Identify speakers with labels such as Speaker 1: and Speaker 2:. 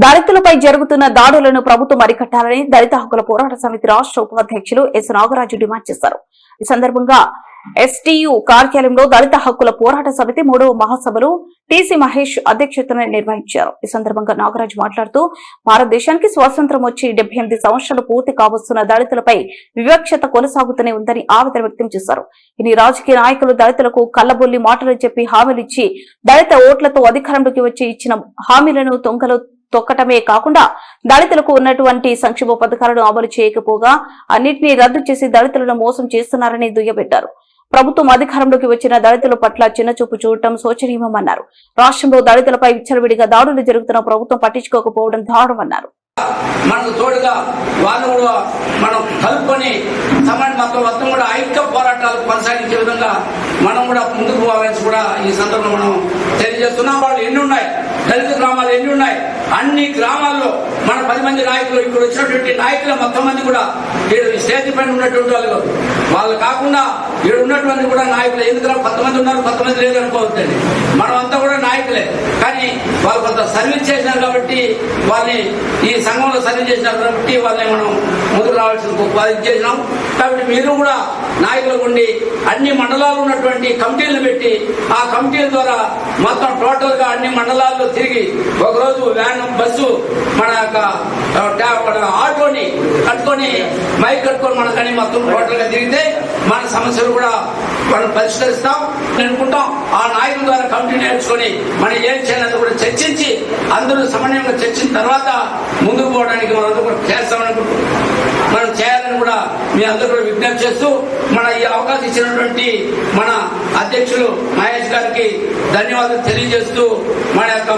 Speaker 1: దళితులపై జరుగుతున్న దాడులను ప్రభుత్వం అరికట్టాలని దళిత హక్కుల పోరాట సమితి రాష్ట్ర ఉపాధ్యక్షులు ఎస్ నాగరాజు డిమాండ్ చేశారు. ఈ సందర్భంగా ఎస్టీయూ కార్యాలయంలో దళిత హక్కుల పోరాట సమితి 3వ మహాసభలు టీసీ మహేష్ అధ్యక్షతన నిర్వహించారు. ఈ సందర్భంగా నాగరాజు మాట్లాడుతూ భారతదేశానికి స్వాతంత్ర్యం వచ్చి 78 సంవత్సరాలు పూర్తి కావస్తున్న దళితులపై వివక్షత కొనసాగుతూనే ఉందని ఆవేదన వ్యక్తం చేశారు. ఇన్ని రాజకీయ నాయకులు దళితులకు కళ్లబొల్లి మాటలు చెప్పి హామీలిచ్చి దళిత ఓట్లతో అధికారంలోకి వచ్చి ఇచ్చిన హామీలను తొంగలో తొక్కటమే కాకుండా దళితులకు ఉన్నటువంటి సంక్షేమ పథకాలను అమలు చేయకపోగా అన్నింటినీ రద్దు చేసి దళితులను మోసం చేస్తున్నారని దుయ్యబెట్టారు. ప్రభుత్వం అధికారంలోకి వచ్చిన దళితుల పట్ల చిన్నచూపు చూడటం శోచనీయమన్నారు. రాష్ట్రంలో దళితులపై విచ్చలవిడిగా దాడులు జరుగుతున్న ప్రభుత్వం పట్టించుకోకపోవడం దారుణమన్నారు.
Speaker 2: మనకు తోడుగా వాళ్ళు కూడా మనం కలుపుకొని సమాజ మొత్తం కూడా ఐక్య పోరాటాలు కొనసాగించే విధంగా మనం కూడా ముందుకు పోవాలని కూడా ఈ సందర్భంలో మనం తెలియజేస్తున్నాం. వాళ్ళు ఎన్ని ఉన్నాయి, దళిత గ్రామాలు ఎన్ని ఉన్నాయి, అన్ని గ్రామాల్లో మన 10 మంది నాయకులు ఇక్కడ వచ్చినటువంటి నాయకులు మొత్తం మంది కూడా స్టేజ్ పైన ఉన్నటువంటి వాళ్ళు కాకుండా ఇక్కడ ఉన్నటువంటి కూడా నాయకులు ఎందుకు కొంతమంది ఉన్నారు, కొంతమంది లేదనుకోవద్దండి. మనం అంతా కూడా నాయకులే, కానీ వాళ్ళు కొంత సర్వీస్ చేసినారు కాబట్టి వాళ్ళని ఈ సంఘంలో సర్వీస్ చేసినారు కాబట్టి వాళ్ళని మనం ముందుకు రావాల్సిన బాధ్యత చేసినాం. కాబట్టి మీరు కూడా నాయకులకు ఉండి అన్ని మండలాలు ఉన్నటువంటి కమిటీలను పెట్టి ఆ కమిటీల ద్వారా మొత్తం టోటల్ గా అన్ని మండలాల్లో తిరిగి ఒకరోజు వ్యాన్ బస్సు మన యొక్క ఆటోని కట్టుకొని మైక్ కట్టుకొని మన కానీ మొత్తం టోటల్ గా తిరిగితే మన సమస్యలు కూడా మనం పరిష్కరిస్తాం అనుకుంటాం. ఆ నాయకుల ద్వారా కమిటీ నేర్చుకొని మనం ఏం చేయాలని కూడా చర్చించి అందరూ సమన్వయంగా చర్చించిన తర్వాత ముందుకు పోవడానికి మనందరూ కూడా చేస్తామనుకుంటున్నాం. మనం చేయాలని కూడా మీ అందరూ కూడా విజ్ఞప్తి చేస్తూ మన ఈ అవకాశం ఇచ్చినటువంటి మన అధ్యక్షులు మహేష్ గారికి ధన్యవాదాలు తెలియజేస్తూ మన యొక్క